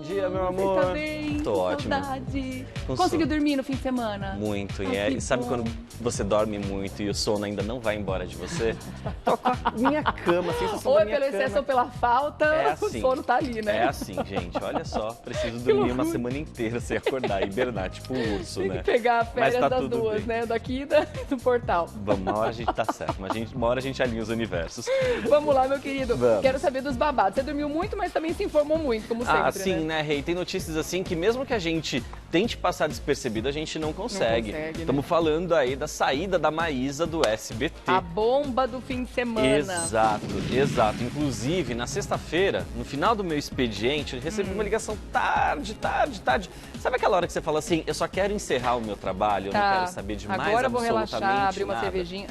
dia, meu amor. Você tá bem? Tô ótimo. Saudade. Conseguiu dormir no fim de semana? Muito. Ai, E sabe bom. quando você dorme muito e o sono ainda não vai embora de você? Tô com a minha cama, a sensação Ou da é minha pelo cama. excesso ou pela falta, É o assim. sono tá ali, né? É assim, gente. Olha só, preciso dormir uma semana inteira sem acordar e hibernar, tipo um urso, Tem né? que pegar a férias Mas tá das tudo duas, bem. né? Daqui e do portal. Vamos, uma hora a gente tá certo, mas uma hora a gente alinha os universos. Vamos lá, meu querido. Vamos. Quero saber dos babados. Você dormiu muito, mas também se informou muito, como sempre, Sim, né? né, Rei? Tem notícias assim que mesmo que a gente tente passar despercebido, a gente não consegue. consegue, né? Estamos falando aí da saída da Maísa do SBT. A bomba do fim de semana. Exato, exato. Inclusive, na sexta-feira, no final do meu expediente, eu recebi uma ligação tarde. Sabe aquela hora que você fala assim, eu só quero encerrar o meu trabalho, eu não quero saber de mais Agora eu vou absolutamente relaxar, abrir uma nada. cervejinha.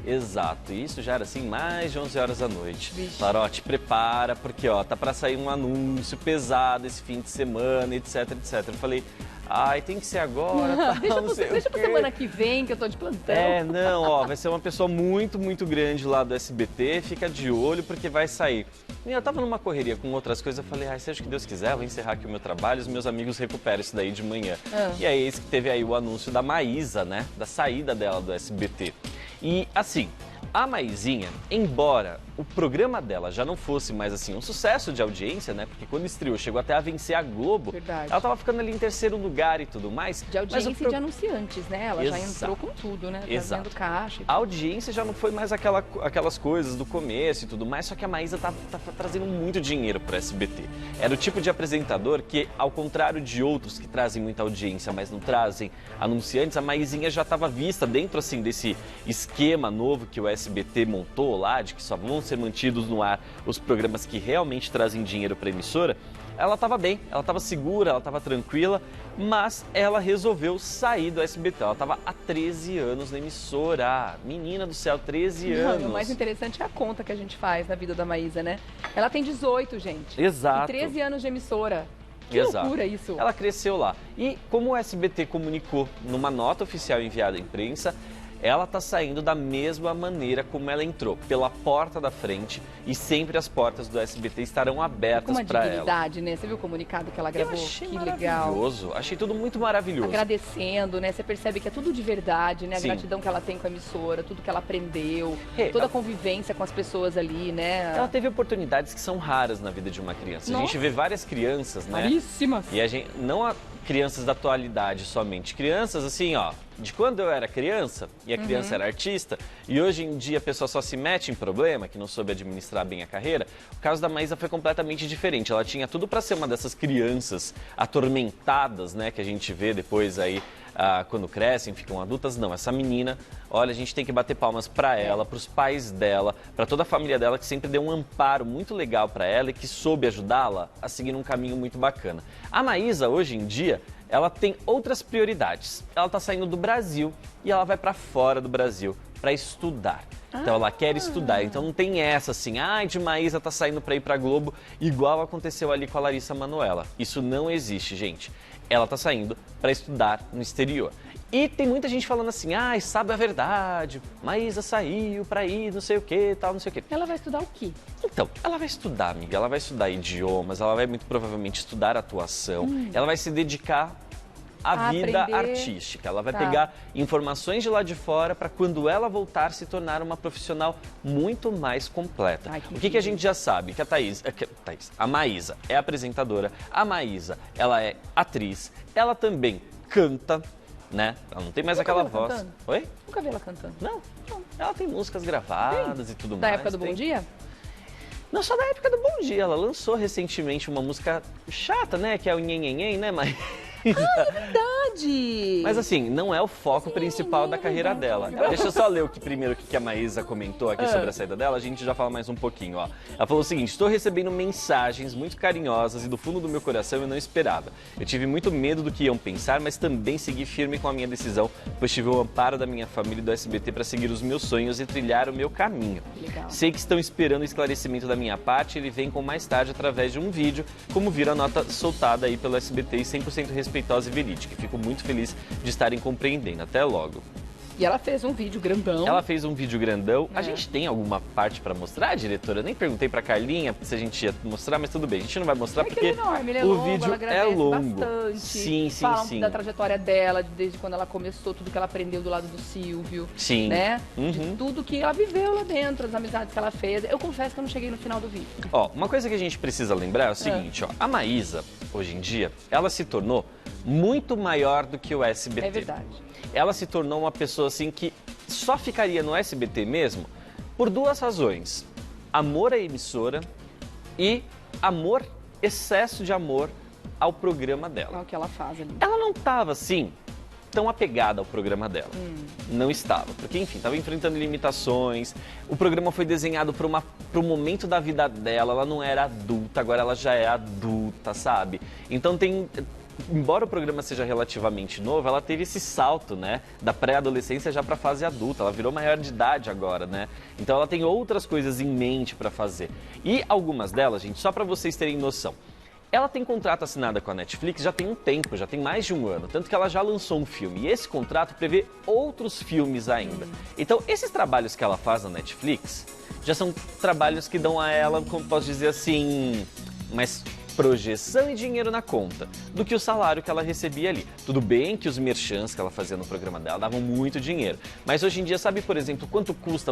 Exato, e isso já era assim, mais de 11 horas da noite. Vixe. Falaram, ó, te prepara, porque ó, tá pra sair um anúncio pesado esse fim de semana, etc. Eu falei, ai, tem que ser agora, tá, não sei Deixa o pra quê. semana que vem, que eu tô de plantão. Não, ó, vai ser uma pessoa muito grande lá do SBT, fica de olho porque vai sair. E eu tava numa correria com outras coisas, eu falei, ai, seja o que Deus quiser, eu vou encerrar aqui o meu trabalho, os meus amigos recuperam isso daí de manhã. E aí, eis que teve aí o anúncio da Maísa, né, da saída dela do SBT. E, assim, a Maisinha, embora o programa dela já não fosse mais assim um sucesso de audiência, né? Porque quando estreou chegou até a vencer a Globo. Verdade. Ela tava ficando ali em terceiro lugar e tudo mais. De audiência e de anunciantes, né? Ela já Exato. entrou com tudo, né? Exato. Trazendo caixa. A audiência já não foi mais aquelas coisas do começo e tudo mais, só que a Maísa tá trazendo muito dinheiro pro SBT. Era o tipo de apresentador que, ao contrário de outros que trazem muita audiência, mas não trazem anunciantes, a Maisinha já estava vista dentro assim desse esquema novo que o SBT montou lá, de que só vão ser mantidos no ar os programas que realmente trazem dinheiro para a emissora. Ela estava bem, ela estava segura, ela estava tranquila, mas ela resolveu sair do SBT. Ela estava há 13 anos na emissora. Menina do céu, 13 anos. O mais interessante é a conta que a gente faz na vida da Maísa, né? Ela tem 18, gente. Exato. E 13 anos de emissora. Que Exato. loucura isso. Ela cresceu lá. E como o SBT comunicou numa nota oficial enviada à imprensa, ela está saindo da mesma maneira como ela entrou, pela porta da frente, e sempre as portas do SBT estarão abertas para ela. Com uma dignidade, né? Você viu o comunicado que ela gravou? Eu achei que maravilhoso. legal. Achei tudo muito maravilhoso. Agradecendo, né? Você percebe que é tudo de verdade, né? A Sim. gratidão que ela tem com a emissora, tudo que ela aprendeu, É, toda a convivência com as pessoas ali, né? Ela teve oportunidades que são raras na vida de uma criança. A gente vê várias crianças, né? Raríssimas. E a gente, não há crianças da atualidade somente, crianças assim, ó, de quando eu era criança, e a criança era artista, e hoje em dia a pessoa só se mete em problema, que não soube administrar bem a carreira. O caso da Maísa foi completamente diferente. Ela tinha tudo para ser uma dessas crianças atormentadas, né, que a gente vê depois aí, quando crescem, ficam adultas. Não, essa menina, olha, a gente tem que bater palmas para ela, para os pais dela, para toda a família dela, que sempre deu um amparo muito legal para ela e que soube ajudá-la a seguir um caminho muito bacana. A Maísa, hoje em dia, ela tem outras prioridades. Ela está saindo do Brasil e ela vai para fora do Brasil para estudar. Então ela quer estudar, então não tem essa assim, de Maísa tá saindo para ir para Globo, igual aconteceu ali com a Larissa Manoela. Isso não existe, gente. Ela tá saindo para estudar no exterior. E tem muita gente falando assim, sabe a verdade, Maísa saiu para ir, não sei o que, tal, não sei o que. Ela vai estudar o quê? Então, ela vai estudar, amiga, ela vai estudar idiomas, ela vai muito provavelmente estudar atuação, ela vai se dedicar à vida aprender. artística. Ela vai pegar informações de lá de fora para quando ela voltar se tornar uma profissional muito mais completa. Ai, que O que a gente já sabe? Que a Maísa é apresentadora, a Maísa, ela é atriz, ela também canta, né? Ela não tem mais aquela voz. Cantando? Oi? Nunca vi ela cantando. Não. Ela tem músicas gravadas e tudo Da mais. época do Bom Dia? Não só da época do Bom Dia, ela lançou recentemente uma música chata, né? Que é o Nhenhenhen, né? Mas... Verdade! Mas assim, não é o foco principal da carreira dela. Deixa eu só ler o que primeiro que a Maísa comentou aqui sobre a saída dela, a gente já fala mais um pouquinho, ó. Ela falou o seguinte: estou recebendo mensagens muito carinhosas e do fundo do meu coração eu não esperava. Eu tive muito medo do que iam pensar, mas também segui firme com a minha decisão, pois tive o amparo da minha família e do SBT para seguir os meus sonhos e trilhar o meu caminho. Legal. Sei que estão esperando o esclarecimento da minha parte, ele vem com mais tarde através de um vídeo, como viram a nota soltada aí pelo SBT e 100% respeitosa e verídica. Fico muito feliz de estarem compreendendo. Até logo. E ela fez um vídeo grandão. Ela fez um vídeo grandão. A gente tem alguma parte pra mostrar, diretora? Eu nem perguntei pra Carlinha se a gente ia mostrar, mas tudo bem. A gente não vai mostrar porque ele é enorme, ele é o longo, vídeo ela é longo. bastante. Sim, Fala sim. da trajetória dela, desde quando ela começou, tudo que ela aprendeu do lado do Silvio. Sim. Né? De tudo que ela viveu lá dentro, as amizades que ela fez. Eu confesso que eu não cheguei no final do vídeo. Ó, uma coisa que a gente precisa lembrar é o seguinte, ó. A Maísa, hoje em dia, ela se tornou muito maior do que o SBT. É verdade. Ela se tornou uma pessoa assim que só ficaria no SBT mesmo por duas razões: amor à emissora e amor, excesso de amor ao programa dela. É o que ela faz ali. Ela não estava assim tão apegada ao programa dela. Não estava, porque enfim, estava enfrentando limitações. O programa foi desenhado para um momento da vida dela. Ela não era adulta, agora ela já é adulta, sabe? Então embora o programa seja relativamente novo, ela teve esse salto, né, da pré-adolescência já para a fase adulta. Ela virou maior de idade agora, né? Então ela tem outras coisas em mente para fazer. E algumas delas, gente, só para vocês terem noção. Ela tem contrato assinado com a Netflix já tem um tempo, já tem mais de um ano, tanto que ela já lançou um filme. E esse contrato prevê outros filmes ainda. Então, esses trabalhos que ela faz na Netflix já são trabalhos que dão a ela, como posso dizer assim, mais projeção e dinheiro na conta do que o salário que ela recebia ali. Tudo bem que os merchans que ela fazia no programa dela davam muito dinheiro, mas hoje em dia, sabe, por exemplo, quanto custa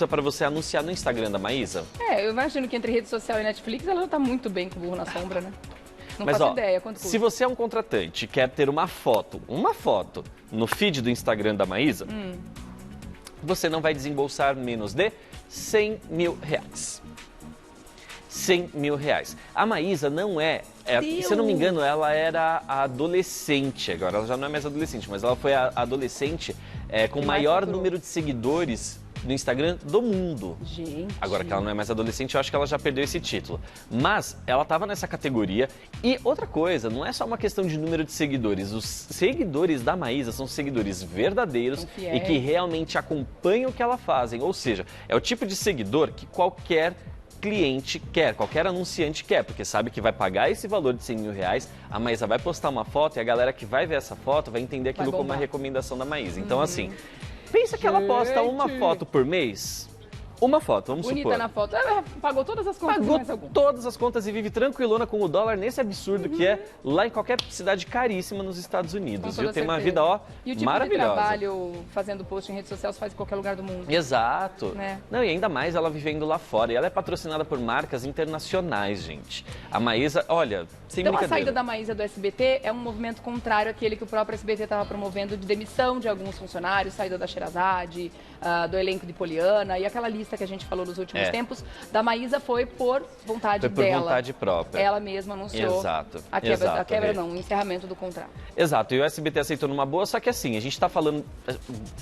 para você anunciar no Instagram da Maísa? Eu imagino que entre rede social e Netflix ela já tá muito bem com o burro na sombra, né? Não Mas, faço ó, ideia quanto custa. se você é um contratante e quer ter uma foto no feed do Instagram da Maísa, você não vai desembolsar menos de R$100 mil. R$100 mil. A Maísa não é, se eu não me engano, ela era a adolescente, agora ela já não é mais adolescente, mas ela foi a adolescente com o maior número de seguidores no Instagram do mundo. Gente. Agora que ela não é mais adolescente, eu acho que ela já perdeu esse título. Mas ela estava nessa categoria. E outra coisa, não é só uma questão de número de seguidores. Os seguidores da Maísa são seguidores verdadeiros e que realmente acompanham o que ela fazem. Ou seja, é o tipo de seguidor que qualquer cliente quer, qualquer anunciante quer, porque sabe que vai pagar esse valor de R$100 mil, a Maísa vai postar uma foto e a galera que vai ver essa foto vai entender aquilo como uma recomendação da Maísa. Então, assim, pensa que ela posta uma foto por mês. Uma foto, vamos supor. Bonita na foto. Ela pagou todas as contas. Pagou mais algum. todas as contas e vive tranquilona com o dólar nesse absurdo que é lá em qualquer cidade caríssima nos Estados Unidos. Com Viu? toda Tem uma certeza. vida, ó, E o tipo maravilhosa. de trabalho fazendo post em rede social se faz em qualquer lugar do mundo. Exato. Né? Não, e ainda mais ela vivendo lá fora. E ela é patrocinada por marcas internacionais, gente. A Maísa, olha, sem Então a brincadeira. saída da Maísa do SBT é um movimento contrário àquele que o próprio SBT estava promovendo de demissão de alguns funcionários, saída da Sherazade, do elenco de Poliana e aquela lista que a gente falou nos últimos tempos, da Maísa foi por vontade Foi por dela. vontade própria. Ela mesma anunciou Exato. a quebra, Exato, a quebra Rê. não, o encerramento do contrato. Exato, e o SBT aceitou numa boa, só que assim, a gente tá falando,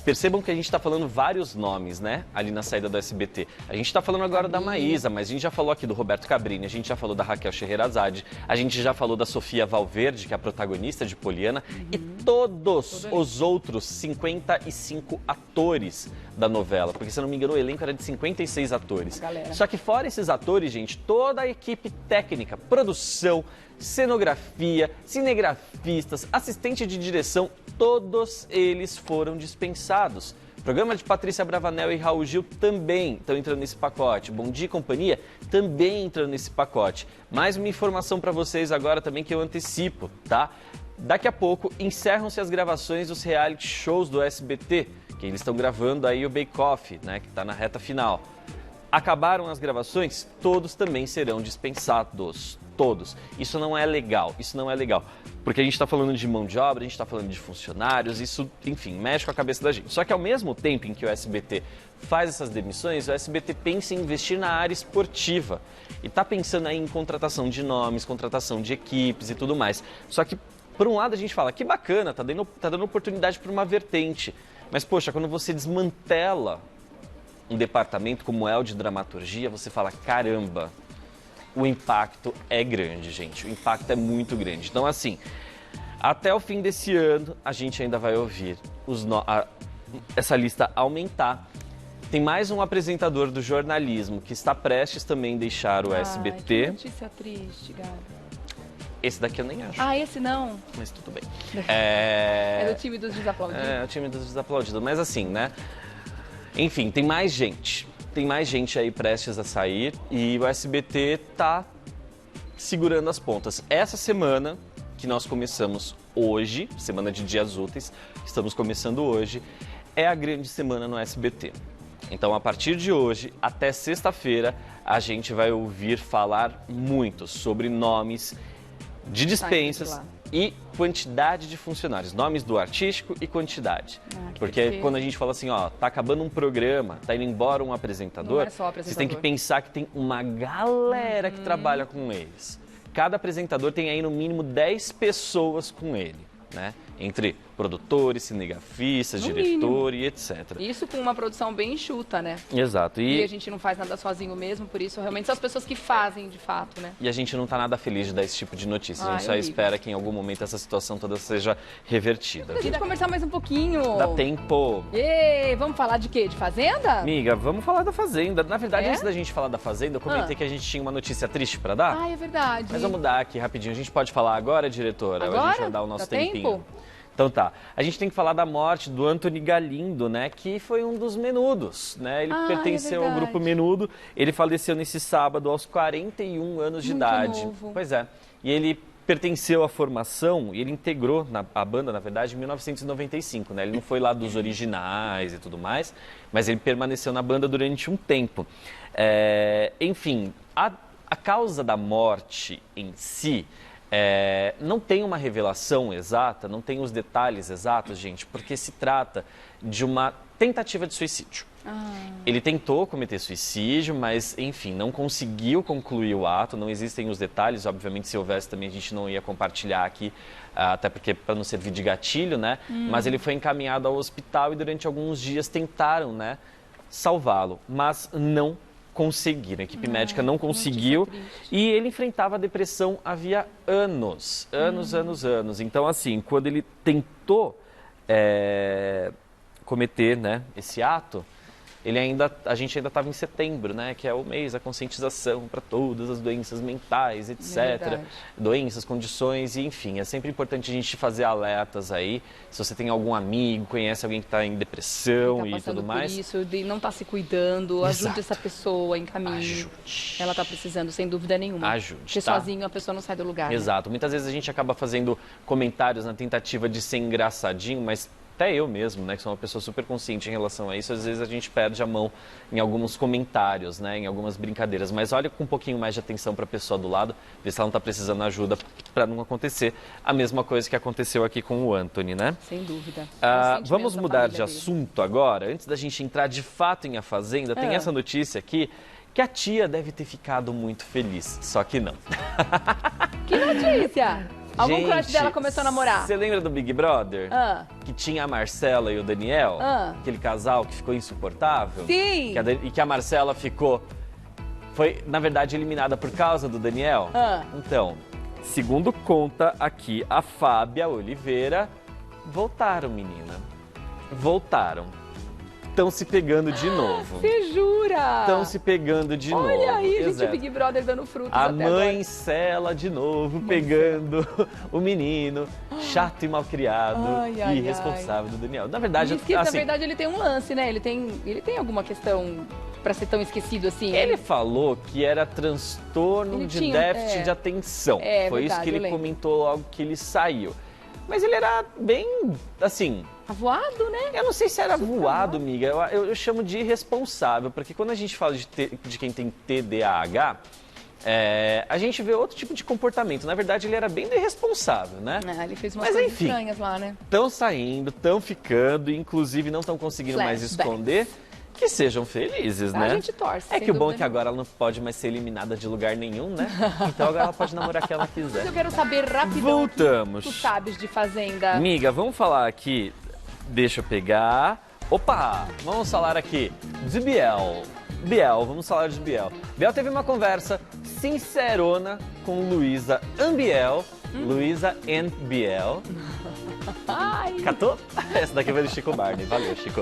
percebam que a gente tá falando vários nomes, né, ali na saída do SBT. A gente tá falando agora da Maísa, mas a gente já falou aqui do Roberto Cabrini, a gente já falou da Raquel Scheherazade, a gente já falou da Sofia Valverde, que é a protagonista de Poliana, e todos os outros 55 atores da novela, porque se eu não me engano o elenco era de 56 atores. Galera. Só que fora esses atores, gente, toda a equipe técnica, produção, cenografia, cinegrafistas, assistente de direção, todos eles foram dispensados. O programa de Patrícia Bravanel e Raul Gil também estão entrando nesse pacote. Bom Dia e Companhia também entrando nesse pacote. Mais uma informação para vocês agora também que eu antecipo, tá? Daqui a pouco encerram-se as gravações dos reality shows do SBT, que eles estão gravando aí o Bake Off, né, que está na reta final. Acabaram as gravações, todos também serão dispensados. Todos. Isso não é legal, isso não é legal. Porque a gente está falando de mão de obra, a gente está falando de funcionários, isso, enfim, mexe com a cabeça da gente. Só que ao mesmo tempo em que o SBT faz essas demissões, o SBT pensa em investir na área esportiva. E está pensando aí em contratação de nomes, contratação de equipes e tudo mais. Só que, por um lado, a gente fala, que bacana, tá dando oportunidade para uma vertente. Mas, poxa, quando você desmantela um departamento como é o de dramaturgia, você fala, caramba, o impacto é grande, gente. O impacto é muito grande. Então, assim, até o fim desse ano, a gente ainda vai ouvir essa lista aumentar. Tem mais um apresentador do jornalismo que está prestes também a deixar o SBT. Que notícia triste, Gabi. Esse daqui eu nem acho. Ah, esse não. Mas tudo bem. É do time dos desaplaudidos. É, o time dos desaplaudidos. Mas assim, né? Enfim, tem mais gente. Tem mais gente aí prestes a sair e o SBT tá segurando as pontas. Essa semana, que nós começamos hoje, semana de dias úteis, estamos começando hoje, é a grande semana no SBT. Então, a partir de hoje até sexta-feira, a gente vai ouvir falar muito sobre nomes de dispensas e quantidade de funcionários. Nomes do artístico e quantidade. Porque quando a gente fala assim, ó, tá acabando um programa, tá indo embora um apresentador, não é só apresentador. Vocês têm que pensar que tem uma galera que trabalha com eles. Cada apresentador tem aí no mínimo 10 pessoas com ele, né? Entre produtores, cinegrafistas, diretor e etc. Isso com uma produção bem enxuta, né? Exato. E a gente não faz nada sozinho mesmo, por isso realmente são as pessoas que fazem de fato, né? E a gente não tá nada feliz de dar esse tipo de notícia. A gente só horrível. espera que em algum momento essa situação toda seja revertida. A gente conversar mais um pouquinho. Dá tempo. Ei, vamos falar de quê? De Fazenda? Amiga, vamos falar da Fazenda. Na verdade, É? antes da gente falar da Fazenda, eu comentei que a gente tinha uma notícia triste pra dar. Ah, é verdade. Mas vamos dar aqui rapidinho. A gente pode falar agora, diretora? Ou a Agora? gente vai dar o nosso Dá tempinho? tempo? Então tá. A gente tem que falar da morte do Antony Galindo, né? Que foi um dos Menudos, né? Ele pertenceu ao grupo Menudo. Ele faleceu nesse sábado aos 41 anos de idade. Novo. Pois é. E ele pertenceu à formação e ele integrou a banda, na verdade, em 1995, né? Ele não foi lá dos originais e tudo mais, mas ele permaneceu na banda durante um tempo. Enfim, a causa da morte em si não tem uma revelação exata, não tem os detalhes exatos, gente, porque se trata de uma tentativa de suicídio. Ele tentou cometer suicídio, mas, enfim, não conseguiu concluir o ato, não existem os detalhes, obviamente se houvesse também a gente não ia compartilhar aqui, até porque para não servir de gatilho, né? Mas ele foi encaminhado ao hospital e durante alguns dias tentaram, né, salvá-lo, mas não conseguiram, a equipe médica não conseguiu e ele enfrentava a depressão havia anos. Então, assim, quando ele tentou cometer, né, esse ato, a gente ainda estava em setembro, né, que é o mês da conscientização para todas as doenças mentais, etc. Doenças, condições, e enfim, é sempre importante a gente fazer alertas aí. Se você tem algum amigo, conhece alguém que está em depressão e tudo mais. Por isso, de não estar se cuidando, ajude essa pessoa em caminho. Ajude. Ela está precisando, sem dúvida nenhuma. Ajude. Porque sozinho a pessoa não sai do lugar. Exato. Né? Muitas vezes a gente acaba fazendo comentários na tentativa de ser engraçadinho, mas até eu mesmo, né, que sou uma pessoa super consciente em relação a isso, às vezes a gente perde a mão em alguns comentários, né, em algumas brincadeiras. Mas olha com um pouquinho mais de atenção para a pessoa do lado, ver se ela não está precisando de ajuda para não acontecer a mesma coisa que aconteceu aqui com o Antony, né? Sem dúvida. Vamos mudar de assunto agora. Antes da gente entrar de fato em A Fazenda, tem essa notícia aqui que a tia deve ter ficado muito feliz, só que não. Que notícia? Algum crush dela começou a namorar? Você lembra do Big Brother? Que tinha a Marcela e o Daniel? Aquele casal que ficou insuportável? Sim! E que a Marcela foi, na verdade, eliminada por causa do Daniel? Então, segundo conta aqui a Fábia Oliveira, voltaram, menina. Voltaram. Estão se pegando de novo. Você jura? Estão se pegando de novo. Olha aí, gente, Exato. o Big Brother dando frutos A até mãe agora. Cela de novo, pegando o menino, chato e malcriado e irresponsável do Daniel. Na verdade, Diz que, assim, na verdade, ele tem um lance, né? Ele tem alguma questão pra ser tão esquecido assim? ele falou que era transtorno Ele de tinha, déficit de atenção. Foi isso verdade, que eu ele lembro. comentou logo que ele saiu. Mas ele era bem, assim... Avoado, né? Eu não sei se era voado, amiga. Eu chamo de irresponsável, porque quando a gente fala de quem tem TDAH, a gente vê outro tipo de comportamento. Na verdade, ele era bem irresponsável, né? Ele fez umas Mas, coisas enfim, estranhas lá, né? Estão saindo, estão ficando, inclusive não estão conseguindo mais Flashbacks. esconder. Que sejam felizes, né? A gente torce. É sem que o bom é dúvida que agora ela não pode mais ser eliminada de lugar nenhum, né? Então agora ela pode namorar quem ela Mas quiser. eu quero saber rapidão. Voltamos. Tu sabes de Fazenda. Amiga, vamos falar aqui. Deixa eu pegar. Opa! Vamos falar aqui de Biel. Vamos falar de Biel. Biel teve uma conversa sincerona com Luísa Ambiel. Luísa and Biel. Ai, Catou? Essa daqui vai do Chico Barney. Valeu, Chico.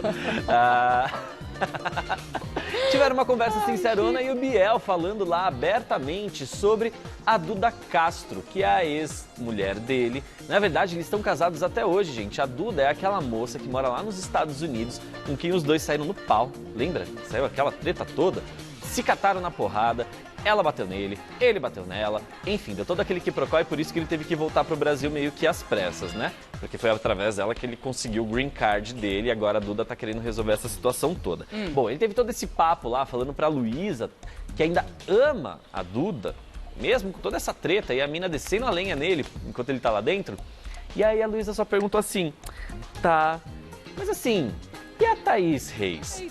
Tiveram uma conversa sincerona e o Biel falando lá abertamente sobre a Duda Castro, que é a ex-mulher dele. Na verdade, eles estão casados até hoje, gente. A Duda é aquela moça que mora lá nos Estados Unidos, com quem os dois saíram no pau. Lembra? Saiu aquela treta toda? Se cataram na porrada. Ela bateu nele, ele bateu nela, enfim, deu todo aquele quiprocó e por isso que ele teve que voltar pro Brasil meio que às pressas, né? Porque foi através dela que ele conseguiu o green card dele e agora a Duda tá querendo resolver essa situação toda. Bom, ele teve todo esse papo lá falando pra Luísa, que ainda ama a Duda, mesmo com toda essa treta e a mina descendo a lenha nele enquanto ele tá lá dentro. E aí a Luísa só perguntou assim, tá, mas assim, e a Thaís Reis?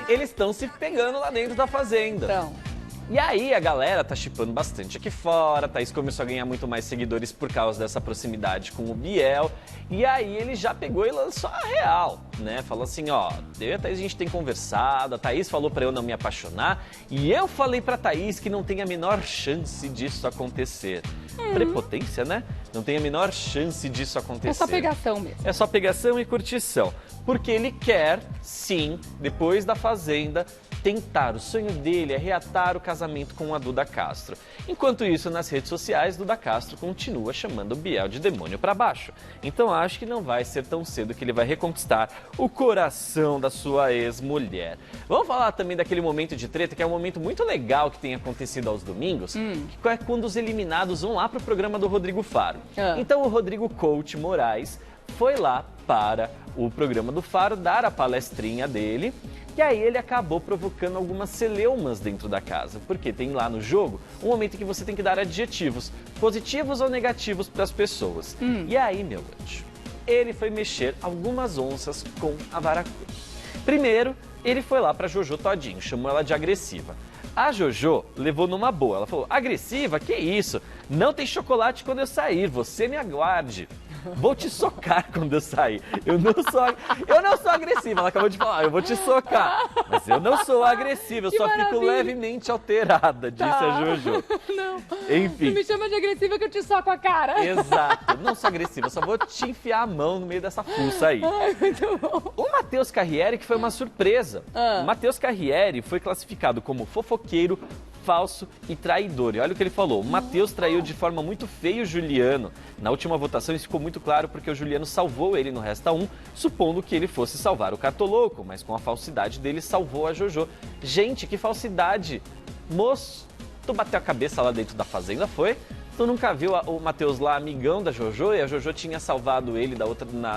Eles estão se pegando lá dentro da fazenda. Então... E aí a galera tá shippando bastante aqui fora, a Thaís começou a ganhar muito mais seguidores por causa dessa proximidade com o Biel. E aí ele já pegou e lançou a real, né? Falou assim, ó, eu e a Thaís a gente tem conversado, a Thaís falou pra eu não me apaixonar e eu falei pra Thaís que não tem a menor chance disso acontecer. Prepotência, né? Não tem a menor chance disso acontecer. É só pegação mesmo. É só pegação e curtição. Porque ele quer, sim, depois da Fazenda, tentar. O sonho dele é reatar o casamento com a Duda Castro. Enquanto isso, nas redes sociais, Duda Castro continua chamando o Biel de demônio pra baixo. Então acho que não vai ser tão cedo que ele vai reconquistar o coração da sua ex-mulher. Vamos falar também daquele momento de treta, que é um momento muito legal que tem acontecido aos domingos, que é quando os eliminados vão lá pro programa do Rodrigo Faro. Então o Rodrigo Coach Moraes foi lá para o programa do Faro dar a palestrinha dele. E aí ele acabou provocando algumas celeumas dentro da casa, porque tem lá no jogo um momento em que você tem que dar adjetivos, positivos ou negativos para as pessoas. E aí, meu anjo, ele foi mexer algumas onças com a vara curta. Primeiro, ele foi lá para Jojo Todinho, chamou ela de agressiva. A Jojo levou numa boa, ela falou, agressiva? Que isso? Não tem chocolate quando eu sair, você me aguarde. Vou te socar quando eu sair. Eu não sou agressiva, ela acabou de falar, eu vou te socar. Mas eu não sou agressiva, eu só fico levemente alterada, disse a Jojo. Não, enfim. Não me chama de agressiva que eu te soco a cara. Exato, não sou agressiva, eu só vou te enfiar a mão no meio dessa fuça aí. Ai, muito bom. O Matheus Carriere, que foi uma surpresa. O Matheus Carriere foi classificado como fofoqueiro, falso e traidor. E olha o que ele falou, o Matheus traiu de forma muito feia o Juliano. Na última votação isso ficou muito claro porque o Juliano salvou ele no Resta 1, supondo que ele fosse salvar o Cartoloco, mas com a falsidade dele salvou a Jojo. Gente, que falsidade! Moço, tu bateu a cabeça lá dentro da fazenda, foi? Tu nunca viu o Matheus lá, amigão da Jojo, e a Jojo tinha salvado ele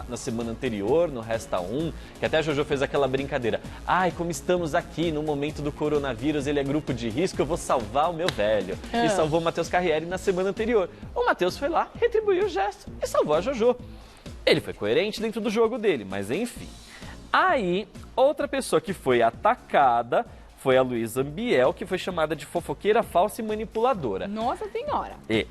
na semana anterior, no Resta 1, que até a Jojo fez aquela brincadeira. Ai, como estamos aqui no momento do coronavírus, ele é grupo de risco, eu vou salvar o meu velho. E salvou o Matheus Carriere na semana anterior. O Matheus foi lá, retribuiu o gesto e salvou a Jojo. Ele foi coerente dentro do jogo dele, mas enfim. Aí, outra pessoa que foi atacada foi a Luísa Biel, que foi chamada de fofoqueira falsa e manipuladora. Nossa Senhora! E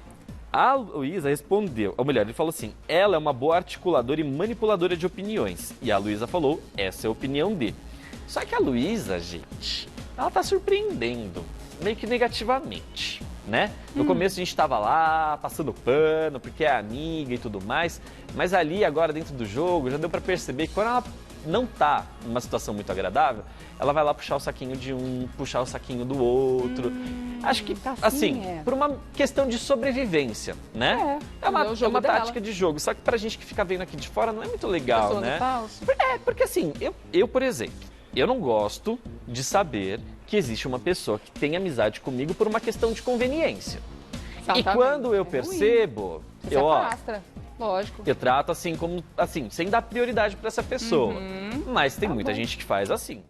a Luísa respondeu, ou melhor, ele falou assim, ela é uma boa articuladora e manipuladora de opiniões. E a Luísa falou, essa é a opinião dele. Só que a Luísa, gente, ela tá surpreendendo, meio que negativamente, né? No começo a gente tava lá, passando pano, porque é amiga e tudo mais, mas ali agora dentro do jogo já deu pra perceber que quando ela não tá numa situação muito agradável, ela vai lá puxar o saquinho de um, puxar o saquinho do outro. Acho que, assim, por uma questão de sobrevivência, né? É uma tática de jogo. Só que pra gente que fica vendo aqui de fora não é muito legal, né? Falso. Porque assim, eu, por exemplo, eu não gosto de saber que existe uma pessoa que tem amizade comigo por uma questão de conveniência. E quando eu percebo, você se afasta. Lógico. Eu trato assim como, assim, sem dar prioridade pra essa pessoa. Mas tem muita gente que faz assim.